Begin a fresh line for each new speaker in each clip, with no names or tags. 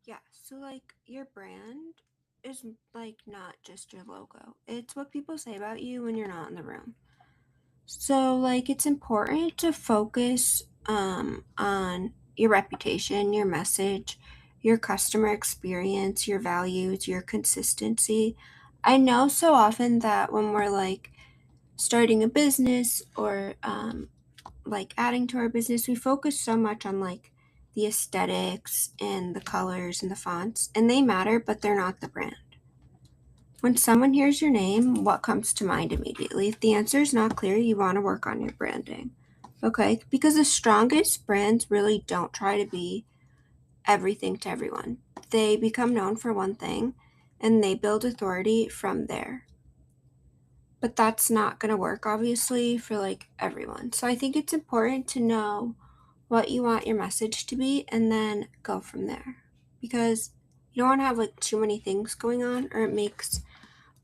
Yeah, so like your brand is like not just your logo. It's what people say about you when you're not in the room. So like it's important to focus on your reputation, your message, your customer experience, your values, your consistency. I know so often that when we're like starting a business or like adding to our business, we focus so much on like the aesthetics and the colors and the fonts, and they matter, but they're not the brand. When someone hears your name, what comes to mind immediately? If the answer is not clear, you want to work on your branding. Okay? Because the strongest brands really don't try to be everything to everyone. They become known for one thing and they build authority from there. But that's not going to work, obviously, for like everyone. So I think it's important to know what you want your message to be and then go from there. Because you don't want to have like too many things going on, or it makes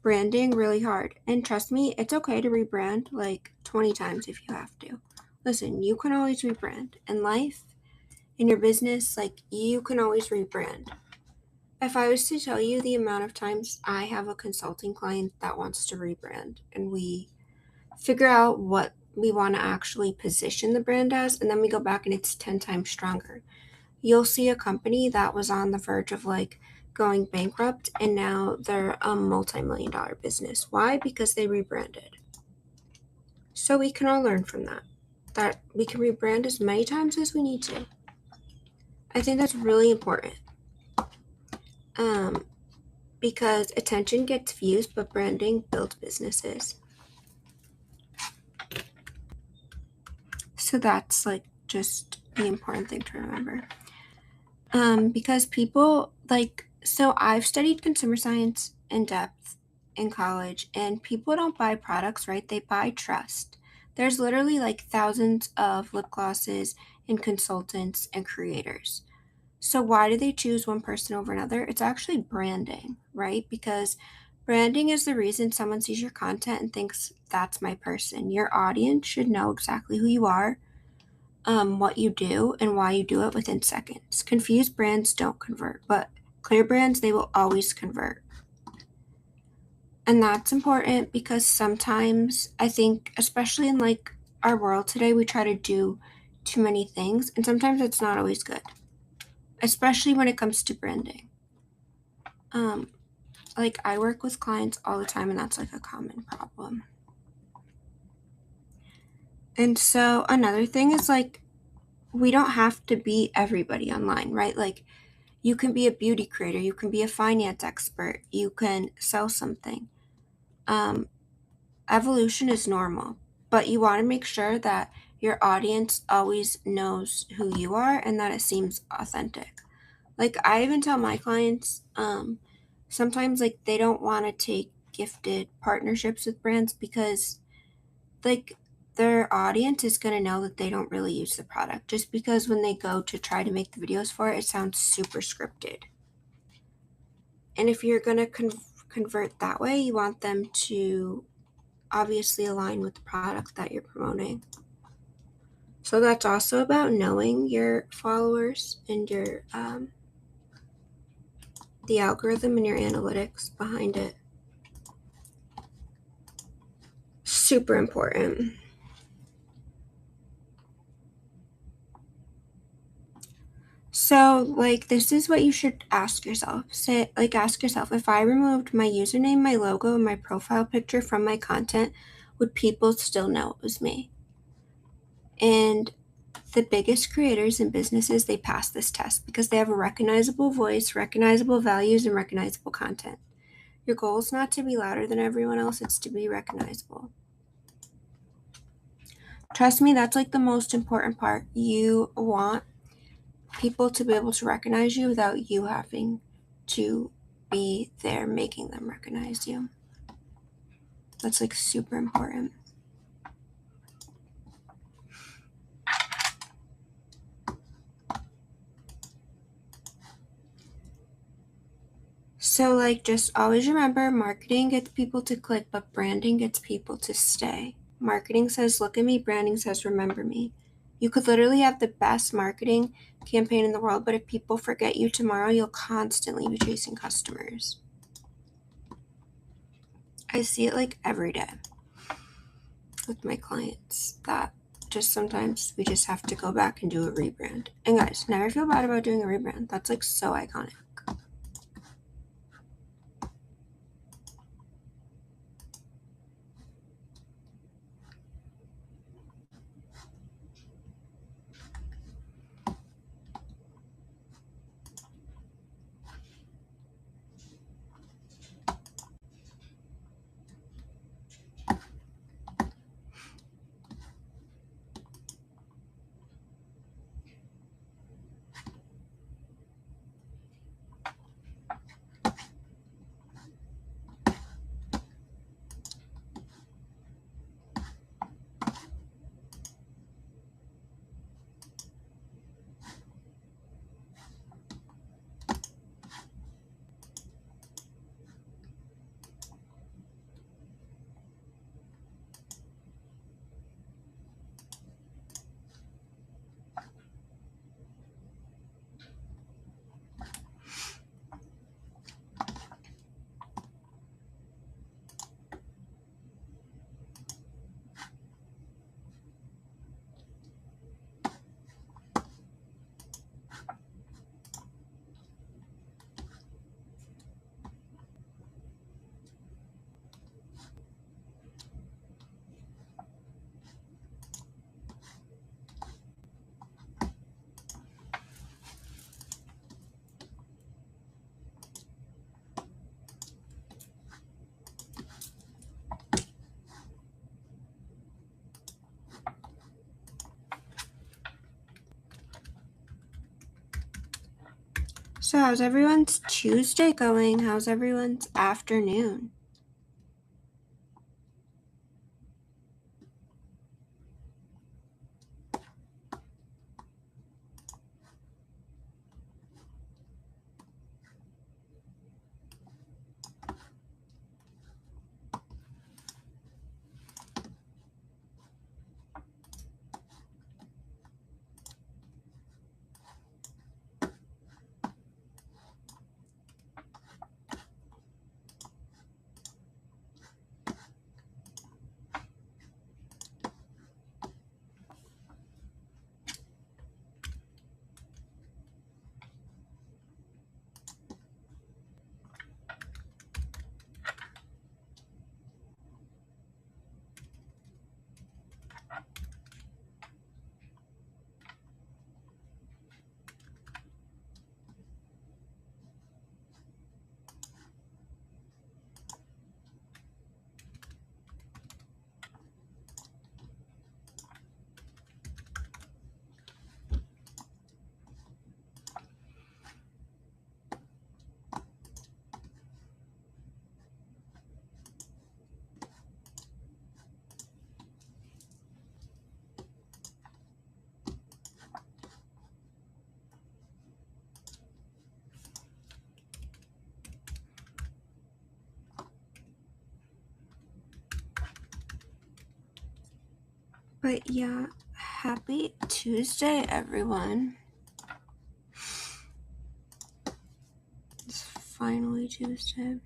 branding really hard. And trust me, it's okay to rebrand like 20 times if you have to. Listen, you can always rebrand. In life, in your business, like you can always rebrand. If I was to tell you the amount of times I have a consulting client that wants to rebrand and we figure out what we want to actually position the brand as, and then we go back and it's 10 times stronger. You'll see a company that was on the verge of like going bankrupt and now they're a multi-million dollar business. Why? Because they rebranded. So we can all learn from that. That we can rebrand as many times as we need to. I think that's really important. Um, because attention gets views, but branding builds businesses. So that's like just the important thing to remember. Because people like, so I've studied consumer science in depth in college, and people don't buy products, right? They buy trust. There's literally like thousands of lip glosses and consultants and creators. So why do they choose one person over another? It's actually branding, right? Because branding is the reason someone sees your content and thinks that's my person. Your audience should know exactly who you are, what you do, and why you do it within seconds. Confused brands don't convert, but clear brands, they will always convert. And that's important because sometimes I think, especially in like our world today, we try to do too many things, and sometimes it's not always good, especially when it comes to branding. Um, like I work with clients all the time, and that's like a common problem. And so another thing is like we don't have to be everybody online, right? Like you can be a beauty creator, you can be a finance expert, you can sell something. Um, Evolution is normal, but you want to make sure that your audience always knows who you are and that it seems authentic. Like I even tell my clients, sometimes like they don't want to take gifted partnerships with brands because like their audience is going to know that they don't really use the product just because when they go to try to make the videos for it, it sounds super scripted. And if you're going to convert that way, you want them to obviously align with the product that you're promoting. So that's also about knowing your followers and your the algorithm and your analytics behind it. Super important. So, like, this is what you should ask yourself. Ask yourself, if I removed my username, my logo, and my profile picture from my content, would people still know it was me? And the biggest creators and businesses, they pass this test because they have a recognizable voice, recognizable values, and recognizable content. Your goal is not to be louder than everyone else, it's to be recognizable. Trust me, that's like the most important part. You want people to be able to recognize you without you having to be there making them recognize you. That's like super important. So, like, just always remember marketing gets people to click, but branding gets people to stay. Marketing says, look at me, branding says, remember me. You could literally have the best marketing campaign in the world, but if people forget you tomorrow, you'll constantly be chasing customers. I see it like every day with my clients that just sometimes we just have to go back and do a rebrand. And guys, never feel bad about doing a rebrand. That's like so iconic. So how's everyone's Tuesday going? How's everyone's afternoon? But yeah, happy Tuesday, everyone. It's finally Tuesday.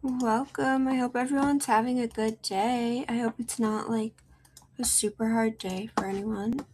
Welcome. I hope everyone's having a good day. I hope it's not like a super hard day for anyone.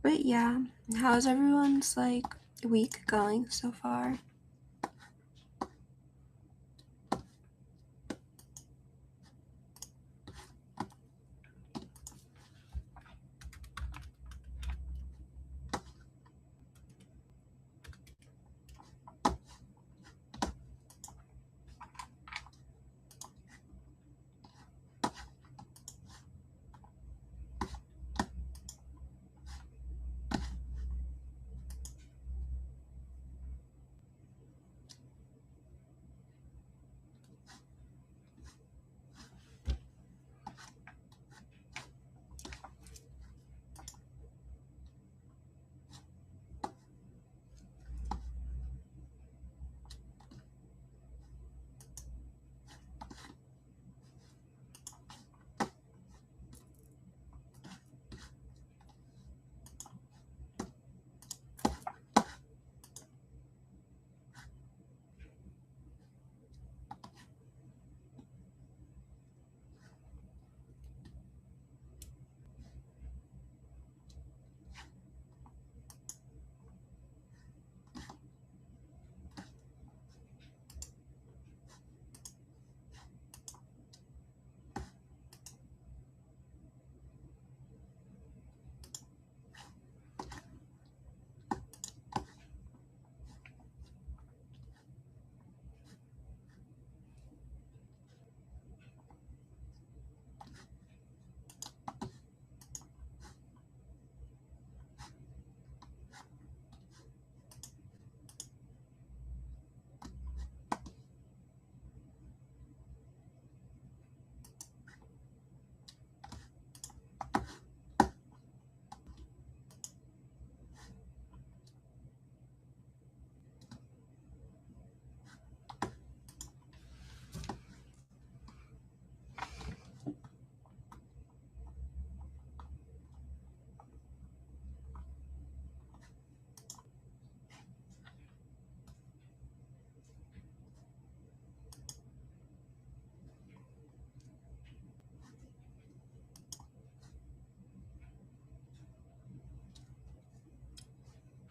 But yeah, how's everyone's week going so far?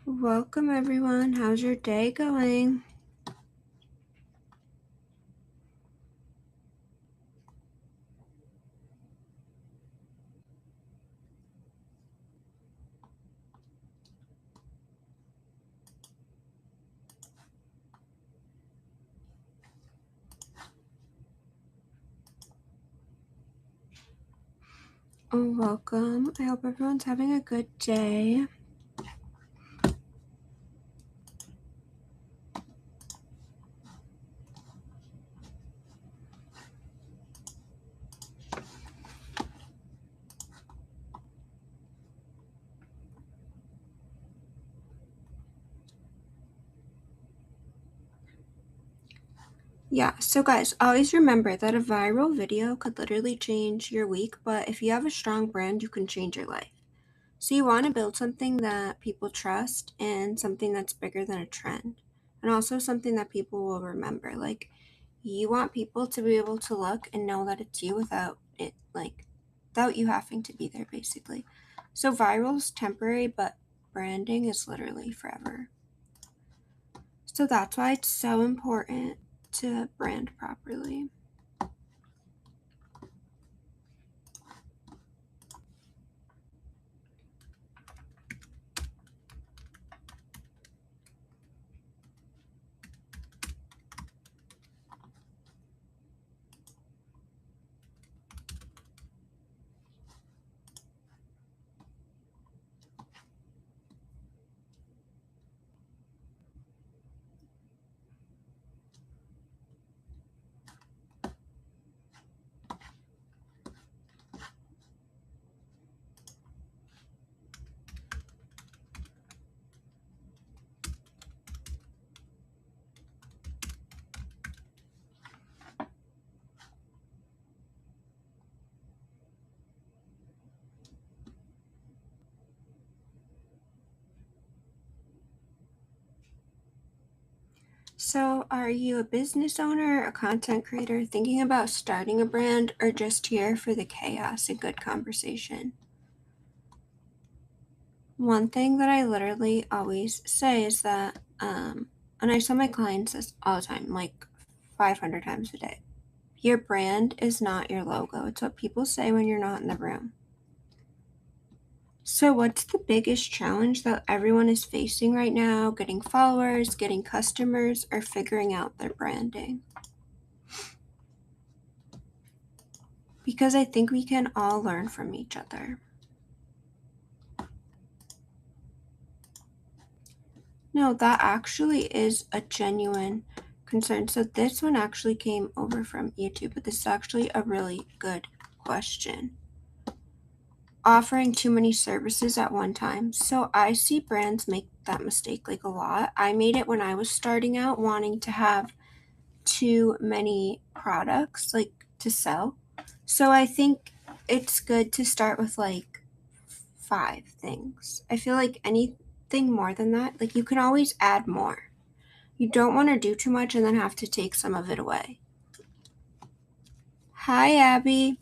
Welcome everyone. How's your day going? Welcome. I hope everyone's having a good day. Yeah, so guys, always remember that a viral video could literally change your week, but if you have a strong brand, you can change your life. So you want to build something that people trust and something that's bigger than a trend, and also something that people will remember. Like, you want people to be able to look and know that it's you without you having to be there, basically. So viral's temporary, but branding is literally forever. So that's why it's so important to brand properly. So, are you a business owner, a content creator, thinking about starting a brand, or just here for the chaos and good conversation? One thing that I literally always say is that, and I tell my clients this all the time, like 500 times a day, your brand is not your logo. It's what people say when you're not in the room. So, what's the biggest challenge that everyone is facing right now? Getting followers, getting customers, or figuring out their branding? Because I think we can all learn from each other. No, that actually is a genuine concern. So this one actually came over from YouTube, but this is actually a really good question. Offering too many services at one time. So I see brands make that mistake like a lot. I made it when I was starting out, wanting to have too many products like to sell. So I think it's good to start with like 5 things. I feel like anything more than that, like you can always add more. You don't want to do too much and then have to take some of it away. Hi, Abby.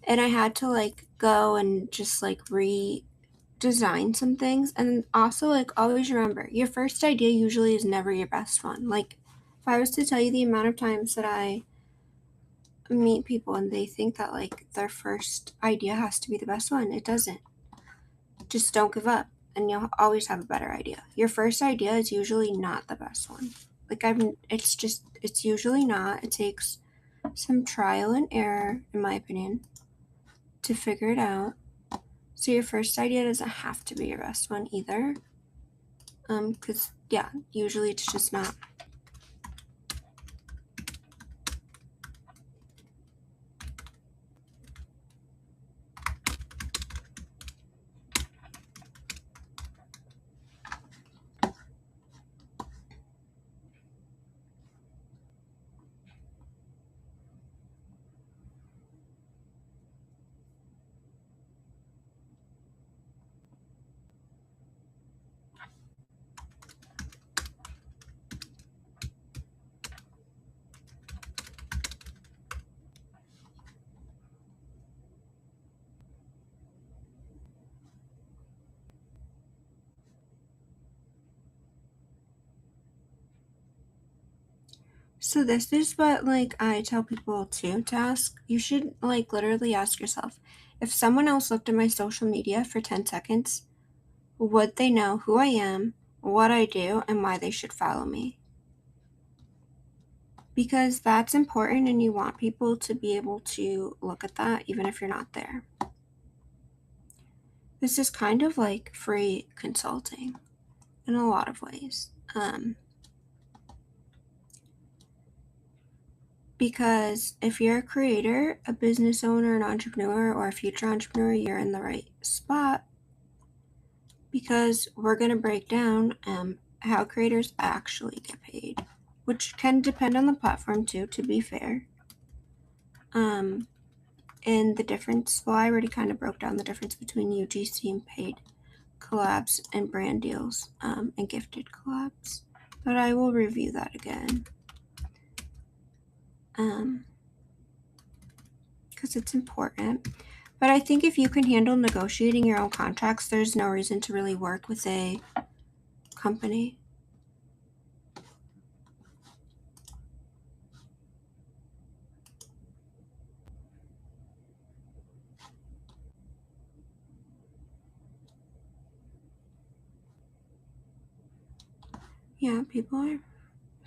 And I had to like go and just like redesign some things. And also, like, always remember your first idea usually is never your best one. Like, if I was to tell you the amount of times that I meet people and they think that like their first idea has to be the best one, it doesn't. Just don't give up and you'll always have a better idea. Your first idea is usually not the best one. It's usually not. It takes some trial and error, in my opinion, to figure it out. So your first idea doesn't have to be your best one either. Because yeah, usually it's just not. So this is what like I tell people too to ask. You should like literally ask yourself, if someone else looked at my social media for 10 seconds, would they know who I am, what I do, and why they should follow me? Because that's important and you want people to be able to look at that even if you're not there. This is kind of like free consulting in a lot of ways. Because if you're a creator, a business owner, an entrepreneur, or a future entrepreneur, you're in the right spot because we're going to break down how creators actually get paid. which can depend on the platform too, to be fair. And the difference, well, I already kind of broke down the difference between UGC and paid collabs and brand deals, and gifted collabs, but I will review that again, because it's important. But I think if you can handle negotiating your own contracts, there's no reason to really work with a company. Yeah, people are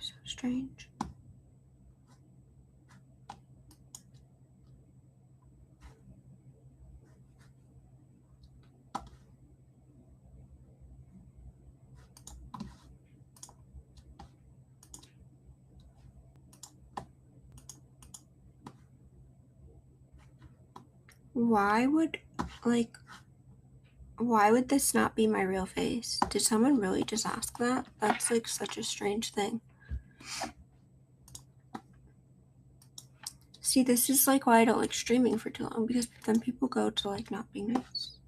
so strange. Why would, like, why would this not be my real face? Did someone really just ask that? That's like such a strange thing. See, this is like why I don't like streaming for too long, because then people go to like not being nice.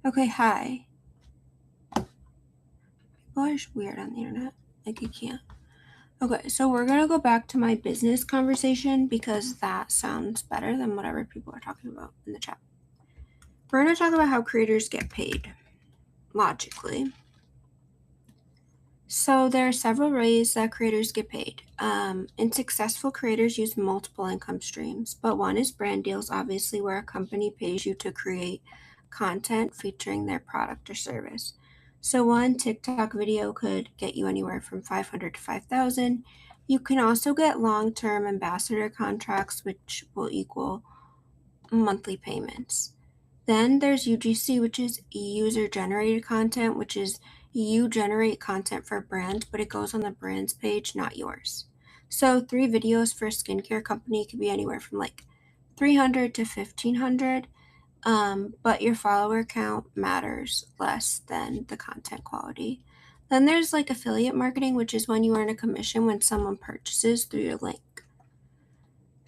Okay, hi. People are just weird on the internet. Like, you can't. Okay, so we're gonna go back to my business conversation because that sounds better than whatever people are talking about in the chat. We're gonna talk about how creators get paid, logically. So there are several ways that creators get paid. And successful creators use multiple income streams, but one is brand deals, obviously, where a company pays you to create content featuring their product or service. So one TikTok video could get you anywhere from 500 to 5,000. You can also get long-term ambassador contracts, which will equal monthly payments. Then there's UGC, which is user-generated content, which is you generate content for a brand, but it goes on the brand's page, not yours. So 3 videos for a skincare company could be anywhere from like 300 to 1,500, but your follower count matters less than the content quality. Then there's like affiliate marketing, which is when you earn a commission when someone purchases through your link.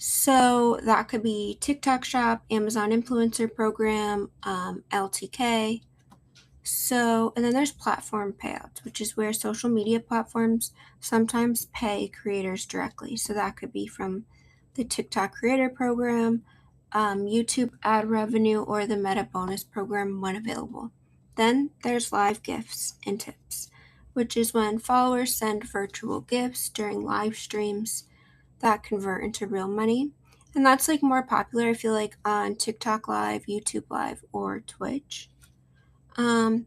So that could be TikTok Shop, Amazon Influencer Program, LTK. So, and then there's platform payouts, which is where social media platforms sometimes pay creators directly. So that could be from the TikTok Creator Program, YouTube ad revenue, or the Meta Bonus Program when available. Then there's live gifts and tips, which is when followers send virtual gifts during live streams that convert into real money. And that's like more popular, I feel like, on TikTok Live, YouTube Live, or Twitch. And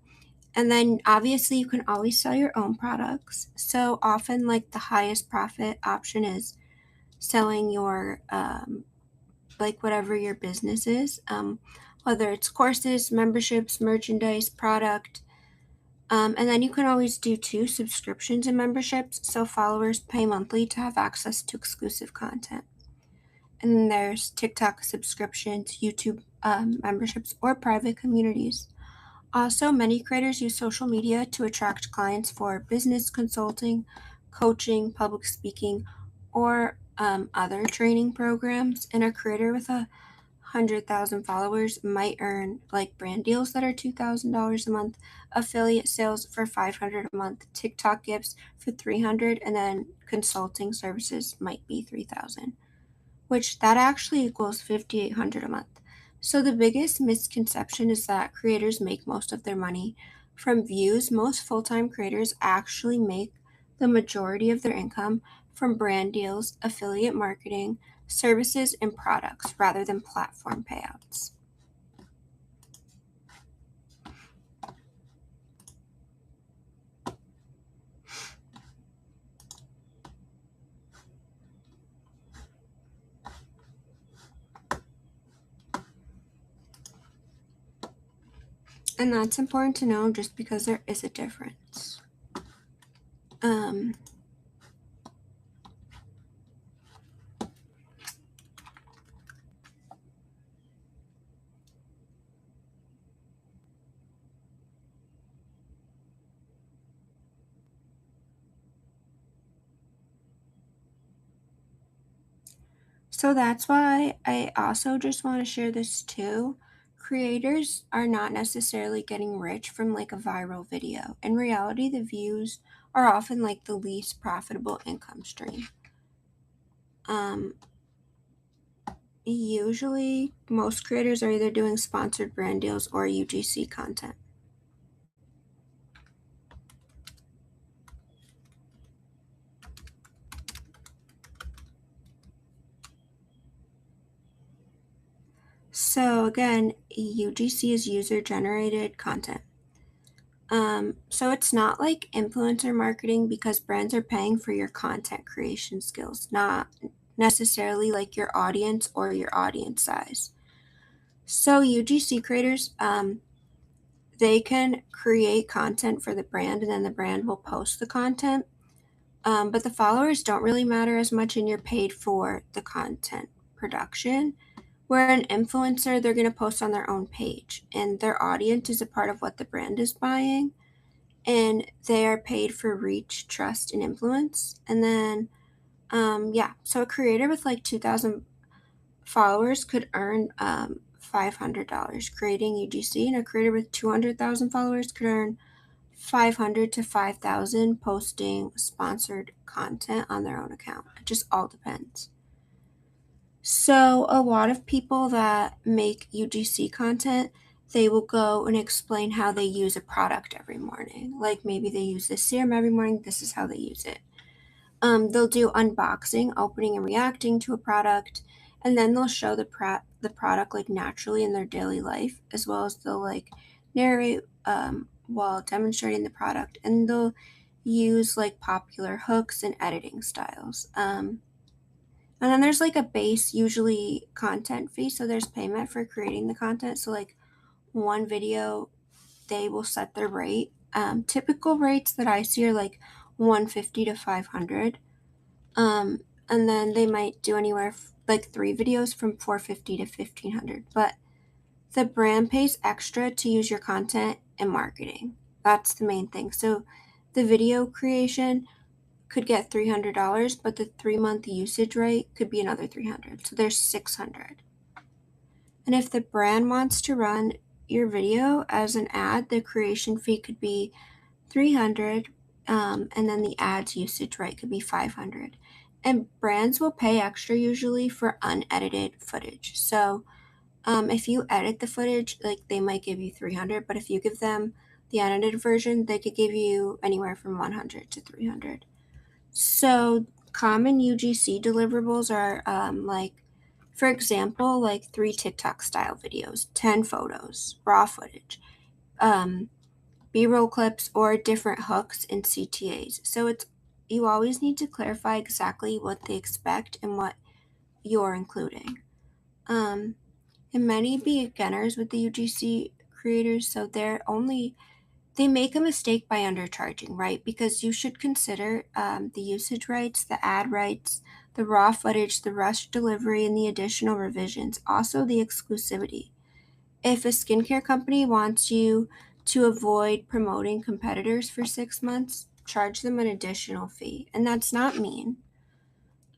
then obviously you can always sell your own products. So often, like, the highest profit option is selling your, like, whatever your business is, whether it's courses, memberships, merchandise, product. And then you can always do too subscriptions and memberships. So followers pay monthly to have access to exclusive content. And then there's TikTok subscriptions, YouTube memberships, or private communities. Also, many creators use social media to attract clients for business consulting, coaching, public speaking, or other training programs. And a creator with 100,000 followers might earn like brand deals that are $2,000 a month, affiliate sales for $500 a month, TikTok gifts for $300, and then consulting services might be $3,000, which that actually equals $5,800 a month. So the biggest misconception is that creators make most of their money from views. Most full-time creators actually make the majority of their income from brand deals, affiliate marketing, services, and products rather than platform payouts. And that's important to know just because there is a difference. So that's why I also just want to share this too. Creators are not necessarily getting rich from like a viral video. In reality, the views are often like the least profitable income stream. Um, Usually, most creators are either doing sponsored brand deals or UGC content. So again, UGC is user-generated content. So it's not like influencer marketing because brands are paying for your content creation skills, not necessarily like your audience or your audience size. So UGC creators, they can create content for the brand and then the brand will post the content. But the followers don't really matter as much and you're paid for the content production. Where an influencer, they're going to post on their own page and their audience is a part of what the brand is buying. And they are paid for reach, trust, and influence. And then, so a creator with like 2,000 followers could earn $500 creating UGC, and a creator with 200,000 followers could earn 500 to 5,000 posting sponsored content on their own account. It just all depends. So a lot of people that make UGC content, they will go and explain how they use a product every morning. Like maybe they use this serum every morning, this is how they use it. They'll do unboxing, opening and reacting to a product, and then they'll show the product like naturally in their daily life, as well as they'll like narrate while demonstrating the product, and they'll use like popular hooks and editing styles. And then there's like a base, usually content fee. So there's payment for creating the content. So like one video, they will set their rate. Typical rates that I see are like 150 to 500. And then they might do anywhere like 3 videos from 450 to 1500. But the brand pays extra to use your content and marketing. That's the main thing. So the video creation could get $300, but the 3-month usage rate could be another 300. So there's 600. And if the brand wants to run your video as an ad, the creation fee could be 300, and then the ads usage rate could be 500. And brands will pay extra usually for unedited footage. So if you edit the footage, like they might give you 300, but if you give them the unedited version, they could give you anywhere from 100 to 300. So common UGC deliverables are like, for example, like 3 TikTok style videos, 10 photos, raw footage, B-roll clips, or different hooks and CTAs. So you always need to clarify exactly what they expect and what you're including. And many beginners with the UGC creators, so they make a mistake by undercharging, right? Because you should consider the usage rights, the ad rights, the raw footage, the rush delivery, and the additional revisions. Also, the exclusivity. If a skincare company wants you to avoid promoting competitors for 6 months, charge them an additional fee. And that's not mean.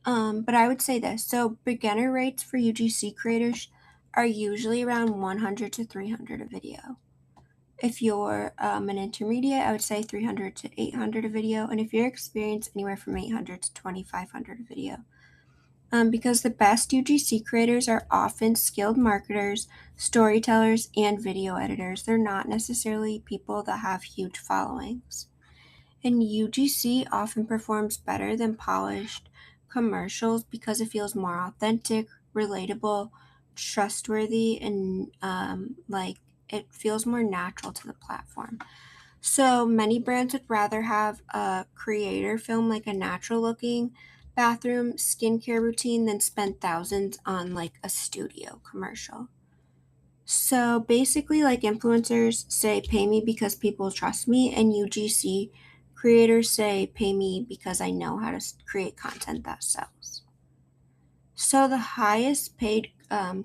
But I would say this. So, beginner rates for UGC creators are usually around 100 to 300 a video. If you're an intermediate, I would say 300 to 800 a video. And if you're experienced, anywhere from 800 to 2,500 a video. Because the best UGC creators are often skilled marketers, storytellers, and video editors. They're not necessarily people that have huge followings. And UGC often performs better than polished commercials because it feels more authentic, relatable, trustworthy, and like it feels more natural to the platform. So many brands would rather have a creator film like a natural looking bathroom skincare routine than spend thousands on like a studio commercial. So basically, like influencers say, pay me because people trust me, and UGC creators say, pay me because I know how to create content that sells. So the highest paid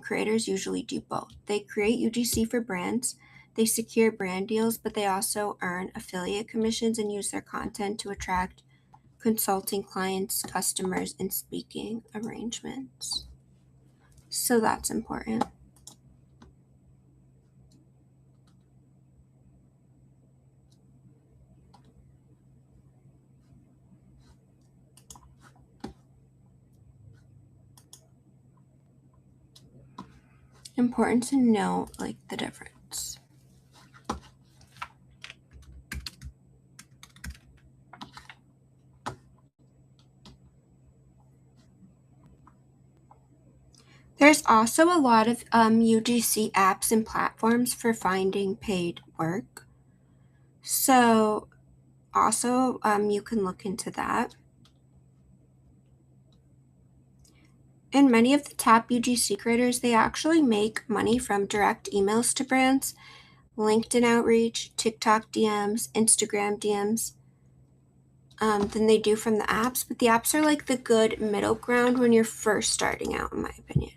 creators usually do both. They create UGC for brands, they secure brand deals, but they also earn affiliate commissions and use their content to attract consulting clients, customers, and speaking arrangements. So that's important. Important to know like the difference. There's also a lot of UGC apps and platforms for finding paid work. So also you can look into that. And many of the top UGC creators, they actually make money from direct emails to brands, LinkedIn outreach, TikTok DMs, Instagram DMs, than they do from the apps. But the apps are like the good middle ground when you're first starting out, in my opinion.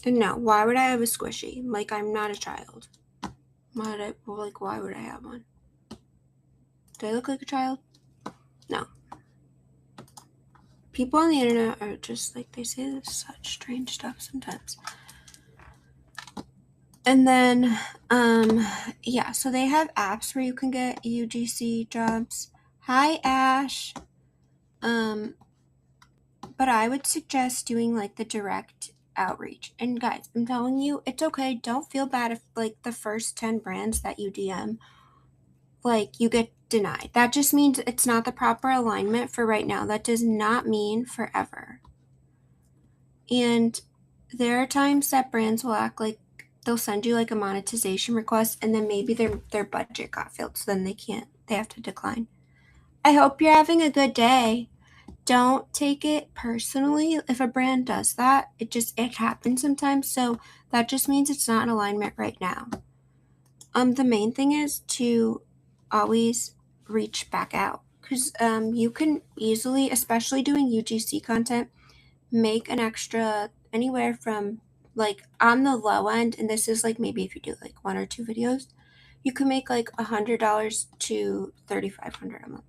And no, why would I have a squishy? Like, I'm not a child. Why would I have one? Do I look like a child? No. People on the internet are just like, they say such strange stuff sometimes. And then, yeah, so they have apps where you can get UGC jobs. Hi, Ash. But I would suggest doing like the direct outreach. And guys, I'm telling you, it's okay. Don't feel bad if like the first 10 brands that you DM, like you get denied. That just means it's not the proper alignment for right now. That does not mean forever. And there are times that brands will act like they'll send you like a monetization request and then maybe their budget got filled, so then they have to decline. I hope you're having a good day. Don't take it personally if a brand does that. It happens sometimes, so that just means it's not in alignment right now. The main thing is to always reach back out, because you can easily, especially doing UGC content, make an extra anywhere from, like, on the low end, and this is like maybe if you do like 1 or 2 videos, you can make like $100 to $3,500 a month.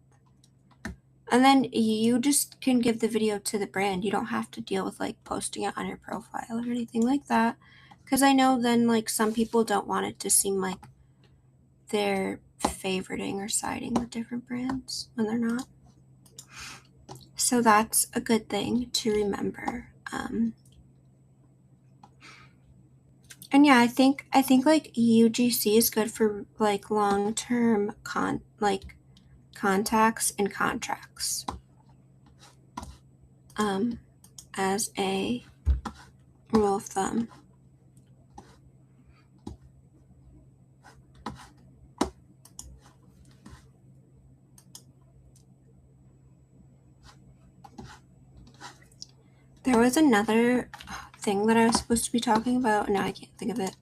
And then you just can give the video to the brand. You don't have to deal with like posting it on your profile or anything like that. Because I know then like some people don't want it to seem like they're favoriting or siding with different brands when they're not. So that's a good thing to remember. And yeah, I think like UGC is good for like long-term contacts and contracts. As a rule of thumb. There was another thing that I was supposed to be talking about, and now I can't think of it.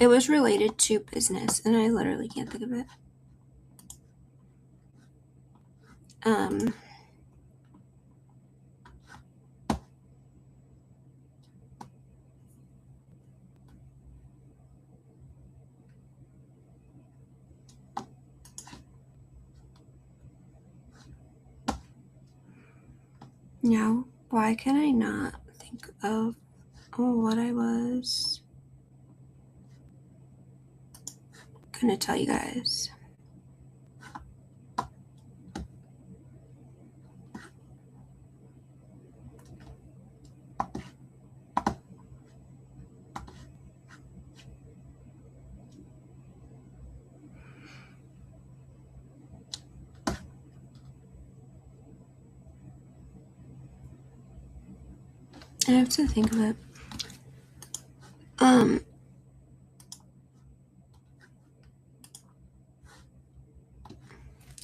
It was related to business, and I literally can't think of it. Now, why can I not think of what I was gonna tell you guys? I have to think of it.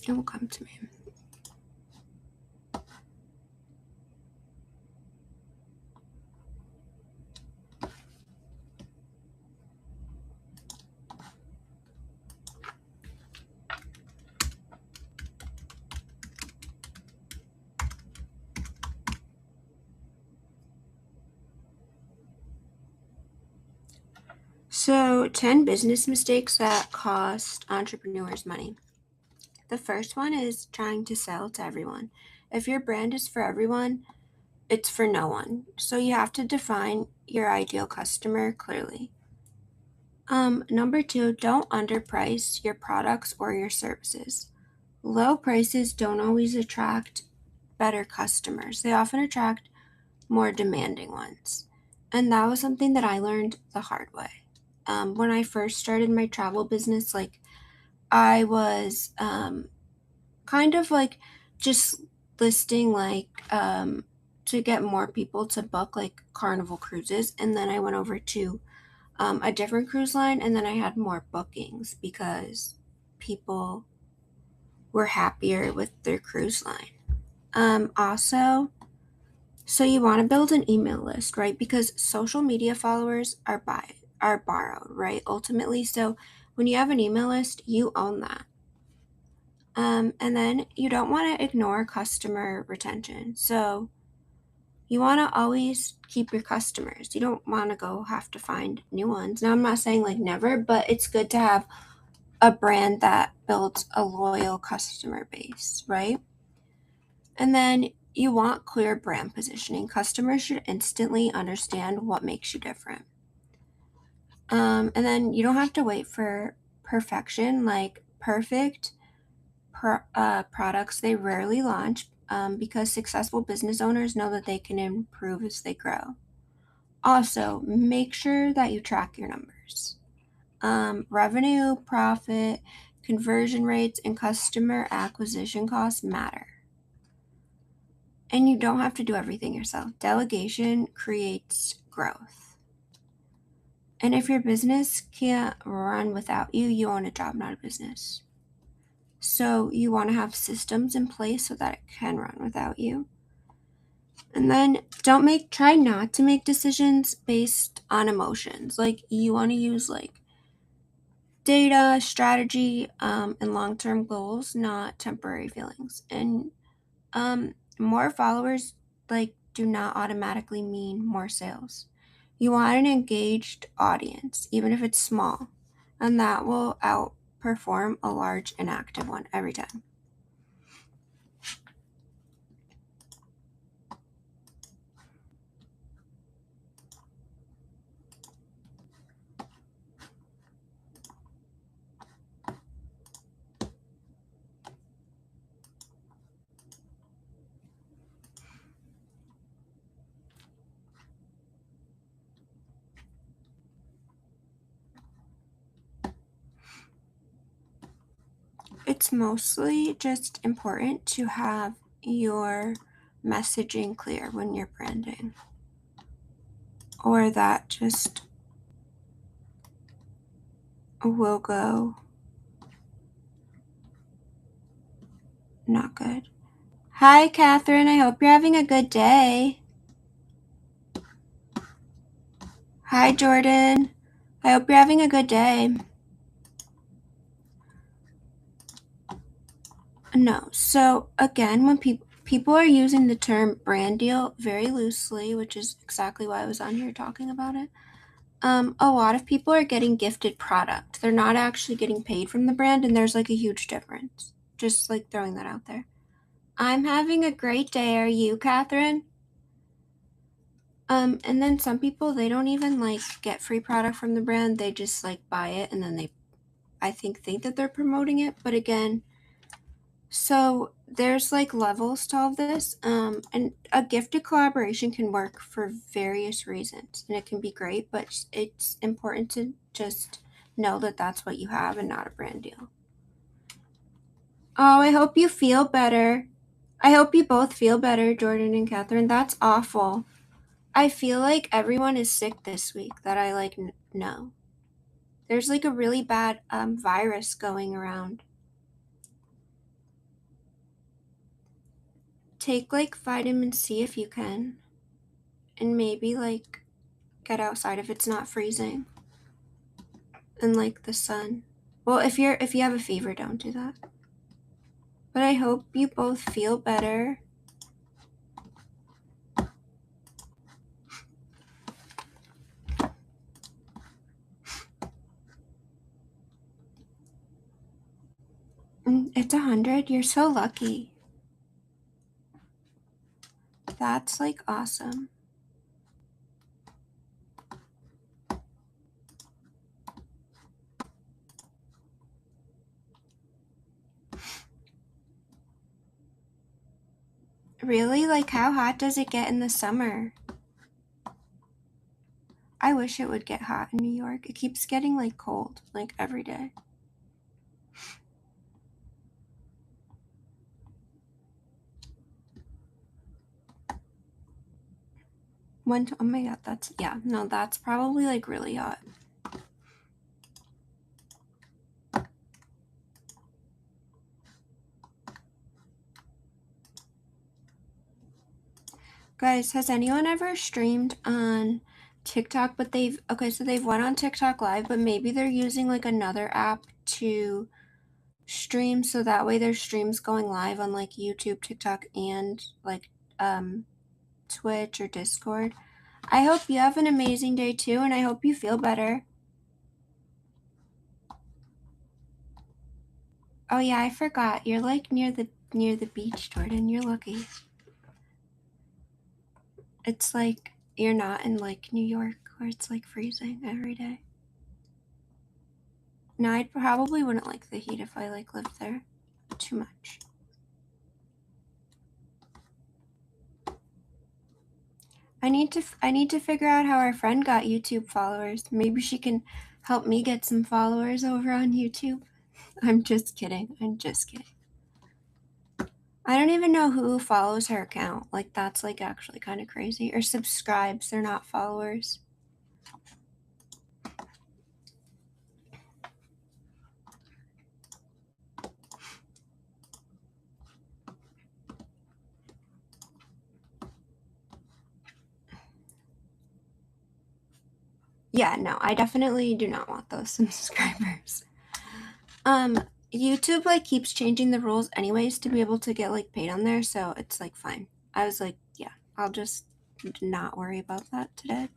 It will come to me. So, 10 business mistakes that cost entrepreneurs money. The first one is trying to sell to everyone. If your brand is for everyone, it's for no one. So you have to define your ideal customer clearly. Number 2, don't underprice your products or your services. Low prices don't always attract better customers. They often attract more demanding ones. And that was something that I learned the hard way. When I first started my travel business, like I was kind of like just listing to get more people to book like Carnival cruises, and then I went over to a different cruise line, and then I had more bookings because people were happier with their cruise line. Also, so you want to build an email list, right? Because social media followers are borrowed, right? Ultimately, so when you have an email list, you own that. And then you don't want to ignore customer retention. So you want to always keep your customers. You don't want to go have to find new ones. Now, I'm not saying like never, but it's good to have a brand that builds a loyal customer base, right? And then you want clear brand positioning. Customers should instantly understand what makes you different. And then you don't have to wait for perfection, like perfect products they rarely launch because successful business owners know that they can improve as they grow. Also, make sure that you track your numbers. Revenue, profit, conversion rates, and customer acquisition costs matter. And you don't have to do everything yourself. Delegation creates growth. And if your business can't run without you, you own a job, not a business. So you want to have systems in place so that it can run without you. And then try not to make decisions based on emotions. Like you want to use like data, strategy, and long-term goals, not temporary feelings. And more followers like do not automatically mean more sales. You want an engaged audience, even if it's small, and that will outperform a large inactive one every time. It's mostly just important to have your messaging clear when you're branding, or that just will go not good. Hi, Catherine. I hope you're having a good day. Hi, Jordan. I hope you're having a good day. No. So again, when people are using the term brand deal very loosely, which is exactly why I was on here talking about it. A lot of people are getting gifted product. They're not actually getting paid from the brand, and there's like a huge difference. Just like throwing that out there. I'm having a great day. Are you, Catherine? And then some people, they don't even like get free product from the brand. They just like buy it, and then I think that they're promoting it. But again, so there's like levels to all of this. And a gifted collaboration can work for various reasons, and it can be great, but it's important to just know that that's what you have and not a brand deal. Oh, I hope you feel better. I hope you both feel better, Jordan and Catherine. That's awful. I feel like everyone is sick this week that I like know. There's like a really bad virus going around. Take like vitamin C if you can, and maybe like get outside if it's not freezing, and like the sun. Well, if you have a fever, don't do that. But I hope you both feel better. It's 100. You're so lucky. That's like awesome. Really? Like, how hot does it get in the summer? I wish it would get hot in New York. It keeps getting like cold, like every day. Oh my god, that's probably like really hot. Guys, has anyone ever streamed on TikTok, but they've went on TikTok live, but maybe they're using like another app to stream, so that way their stream's going live on like YouTube, TikTok, and like Twitch or Discord. I hope you have an amazing day too, and I hope you feel better. Oh yeah, I forgot. You're like near the beach, Jordan. You're lucky. It's like you're not in like New York where it's like freezing every day. No, I probably wouldn't like the heat if I like lived there too much. I need to figure out how our friend got YouTube followers. Maybe she can help me get some followers over on YouTube. I'm just kidding. I don't even know who follows her account. Like, that's like actually kind of crazy. Or subscribes. They're not followers. Yeah, no, I definitely do not want those subscribers. YouTube like keeps changing the rules anyways to be able to get like paid on there, so it's like fine. I was like, yeah, I'll just not worry about that today.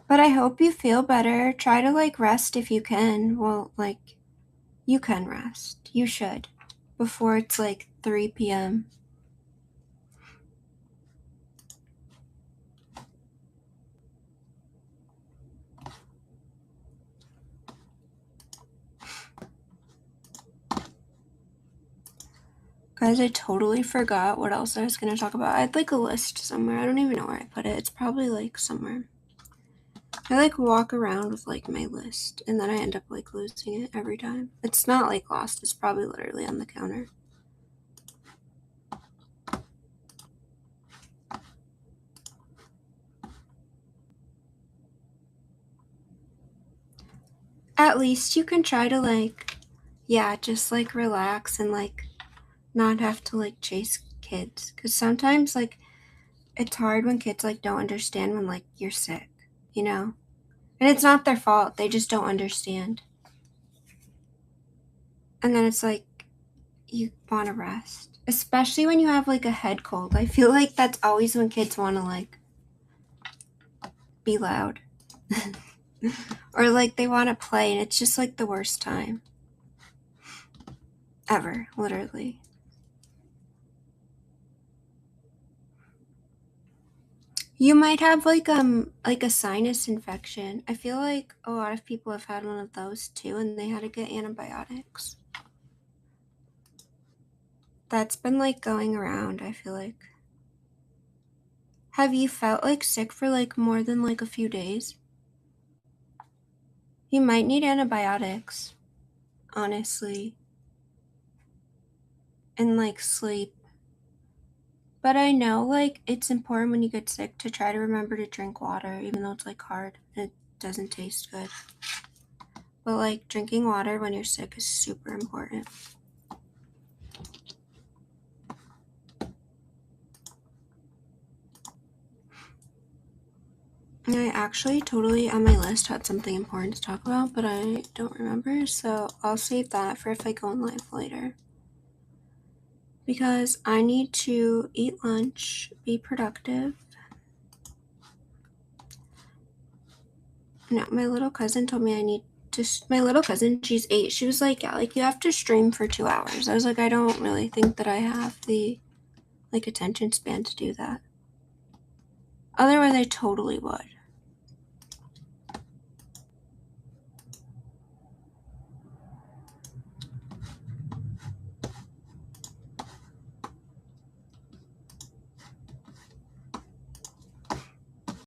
But I hope you feel better. Try to like rest if you can. Well, like you can rest. You should. Before it's like 3 p.m. Guys, I totally forgot what else I was going to talk about. I had like a list somewhere. I don't even know where I put it. It's probably like somewhere. I like walk around with like my list and then I end up like losing it every time. It's not like lost. It's probably literally on the counter. At least you can try to like, yeah, just like relax and like not have to like chase kids. Because sometimes like it's hard when kids like don't understand when like you're sick, you know? And it's not their fault. They just don't understand. And then it's like you want to rest. Especially when you have like a head cold. I feel like that's always when kids want to like be loud. Or like they want to play and it's just like the worst time. Ever, literally. You might have like a sinus infection. I feel like a lot of people have had one of those too and they had to get antibiotics. That's been like going around, I feel like. Have you felt like sick for like more than like a few days? You might need antibiotics, honestly. And like sleep. But I know like it's important when you get sick to try to remember to drink water, even though it's like hard and it doesn't taste good. But like drinking water when you're sick is super important. I actually totally on my list had something important to talk about, but I don't remember, so I'll save that for if I go on live later. Because I need to eat lunch, be productive. No, my little cousin told me I need to. My little cousin, she's 8. She was like, yeah, like you have to stream for 2 hours. I was like, I don't really think that I have the like attention span to do that. Otherwise, I totally would.